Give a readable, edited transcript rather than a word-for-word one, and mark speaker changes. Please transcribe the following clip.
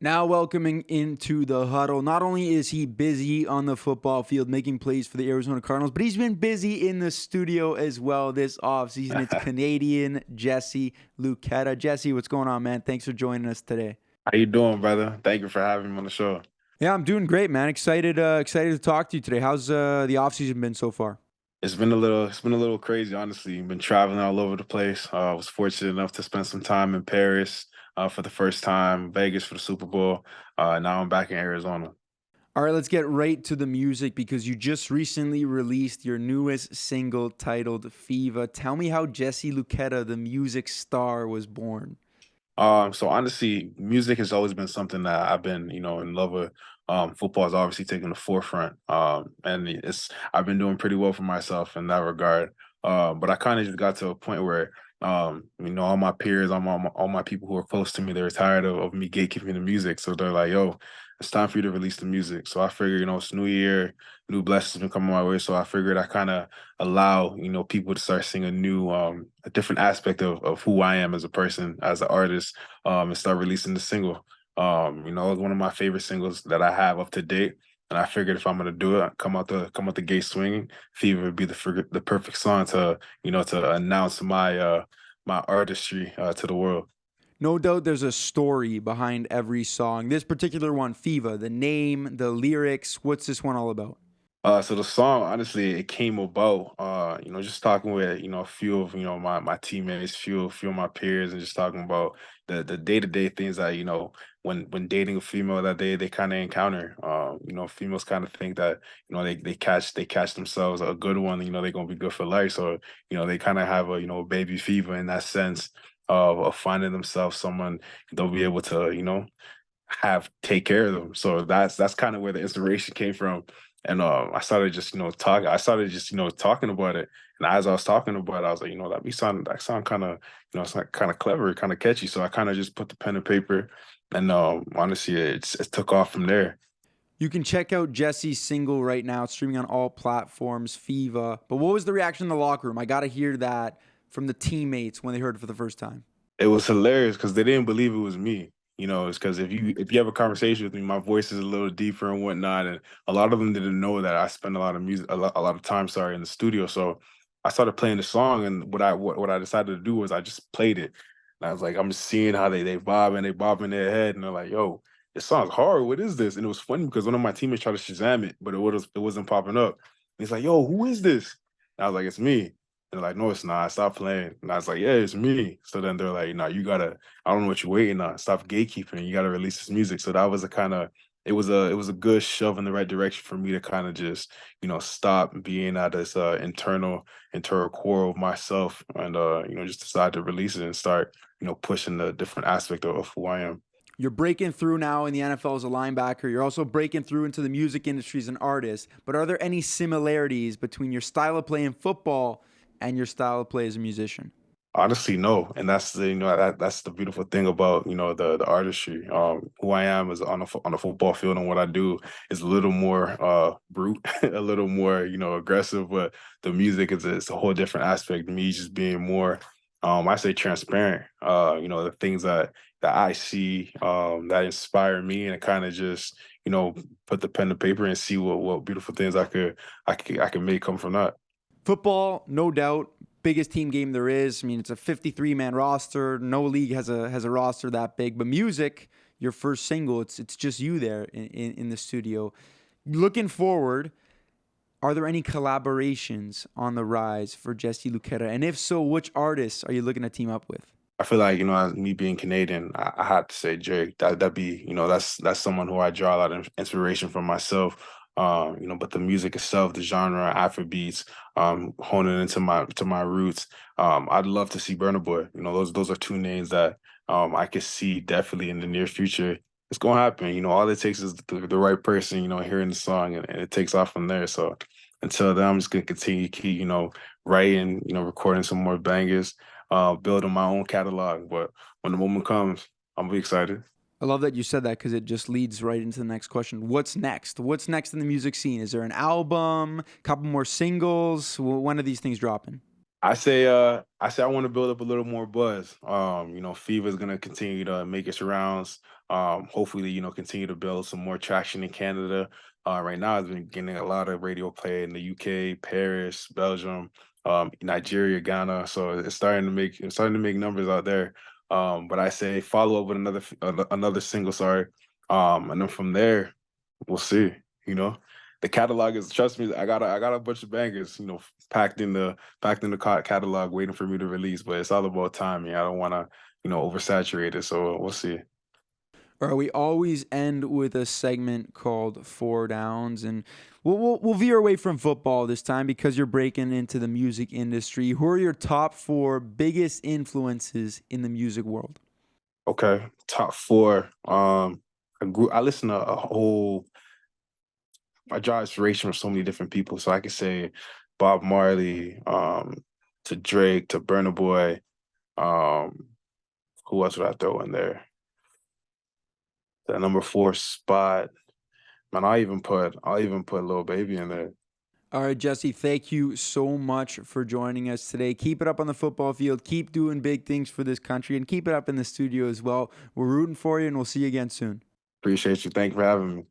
Speaker 1: Now welcoming into the huddle. Not only is he busy on the football field making plays for the Arizona Cardinals, but he's been busy in the studio as well this offseason. It's Canadian Jesse Luketa. Jesse, what's going on, man? Thanks for joining us today.
Speaker 2: How you doing, brother? Thank you for having me on the show.
Speaker 1: Yeah, I'm doing great, man. Excited to talk to you today. How's the offseason been so far?
Speaker 2: It's been a little crazy, honestly. Been traveling all over the place. I was fortunate enough to spend some time in Paris for the first time, Vegas for the Super Bowl. Now I'm back in Arizona.
Speaker 1: All right, let's get right to the music because you just recently released your newest single titled FEVA. Tell me how Jesse Luketa, the music star, was born.
Speaker 2: So honestly, music has always been something that I've been, in love with. Football has obviously taken the forefront, and I've been doing pretty well for myself in that regard. But I kind of just got to a point where, all my peers, all my people who are close to me, they're tired of me gatekeeping the music. So they're like, "Yo, it's time for you to release the music." So I figured, it's New Year, new blessings been coming my way. So I figured I kind of allow people to start seeing a different aspect of who I am as a person, as an artist, and start releasing the single. It was one of my favorite singles that I have up to date. And I figured if I'm gonna do it, come out the gate swinging. Fever would be the perfect song to announce my artistry to the world.
Speaker 1: No doubt there's a story behind every song. This particular one, FEVA, the name, the lyrics, what's this one all about?
Speaker 2: So the song, honestly, it came about, just talking with, a few of, my teammates, few of my peers, and just talking about the day-to-day things that, when dating a female that they kind of encounter. Females kind of think that, they catch themselves a good one, they're gonna be good for life. So, they kind of have a, baby fever in that sense of finding themselves someone they'll be able to, have take care of them. So that's kind of where the inspiration came from. And I started just, talking. I started just, talking about it. And as I was talking about it, I was like, that sound kind of, it's like kind of clever, kind of catchy. So I kind of just put the pen and paper, and honestly, it took off from there.
Speaker 1: You can check out Jesse's single right now. It's streaming on all platforms, FEVA. But what was the reaction in the locker room? I got to hear that from the teammates when they heard it for the first time.
Speaker 2: It was hilarious because they didn't believe it was me. It's because if you have a conversation with me, my voice is a little deeper and whatnot, and a lot of them didn't know that I spend a lot of time, sorry, in the studio. So I started playing the song, and what I decided to do was I just played it. And I was like, I'm just seeing how they bob and they bob in their head, and they're like, "Yo, this song's hard. What is this?" And it was funny because one of my teammates tried to Shazam it, but it wasn't popping up. And he's like, "Yo, who is this?" And I was like, "It's me." And they're like, "No, it's not. Stop playing." And I was like, "Yeah, it's me." So then they're like, "No, you gotta. I don't know what you're waiting on. Stop gatekeeping. You gotta release this music." So that was a kind of. It was a good shove in the right direction for me to kind of just stop being at this internal core of myself, and just decide to release it and start pushing the different aspect of who I am.
Speaker 1: You're breaking through now in the NFL as a linebacker. You're also breaking through into the music industry as an artist. But are there any similarities between your style of play in football and your style of play as a musician?
Speaker 2: Honestly, no, and that's the beautiful thing about the artistry. Who I am is on the football field, and what I do is a little more brute, a little more aggressive. But the music is a whole different aspect. Me just being more, I say transparent. The things that I see that inspire me, and kind of just put the pen to paper and see what beautiful things I could make come from that.
Speaker 1: Football, no doubt, biggest team game there is. I mean, it's a 53-man roster. No league has a roster that big. But music, your first single, it's just you there in the studio. Looking forward, are there any collaborations on the rise for Jesse Luketa? And if so, which artists are you looking to team up with?
Speaker 2: I feel like, as me being Canadian, I had to say Drake. That'd be, that's someone who I draw a lot of inspiration from myself. But the music itself, the genre, Afrobeats, honing into my roots. I'd love to see Burna Boy. Those are two names that I could see definitely in the near future. It's gonna happen. All it takes is the right person, hearing the song, and it takes off from there. So until then, I'm just gonna continue to keep, writing, recording some more bangers, building my own catalog. But when the moment comes, I'm be excited.
Speaker 1: I love that you said that because it just leads right into the next question. What's next? What's next in the music scene? Is there an album, a couple more singles? When are these things dropping?
Speaker 2: I want to build up a little more buzz. FEVA is gonna continue to make its rounds. Hopefully, continue to build some more traction in Canada. Right now, it's been getting a lot of radio play in the UK, Paris, Belgium, Nigeria, Ghana. So it's starting to make numbers out there. But I say follow up with another single, sorry. And then from there, we'll see. You know, the catalog is trust me. I got a bunch of bangers. Packed in the catalog, waiting for me to release. But it's all about timing. I don't want to oversaturate it. So we'll see.
Speaker 1: All right, we always end with a segment called Four Downs, and we'll veer away from football this time because you're breaking into the music industry. Who are your top four biggest influences in the music world?
Speaker 2: Okay, top four. I listen to a whole. I draw inspiration from so many different people. So I could say Bob Marley, to Drake, to Burna Boy. Um, who else would I throw in there? That number four spot. Man, I'll even put Lil Baby in there.
Speaker 1: All right, Jesse, thank you so much for joining us today. Keep it up on the football field. Keep doing big things for this country and keep it up in the studio as well. We're rooting for you and we'll see you again soon.
Speaker 2: Appreciate you. Thank you for having me.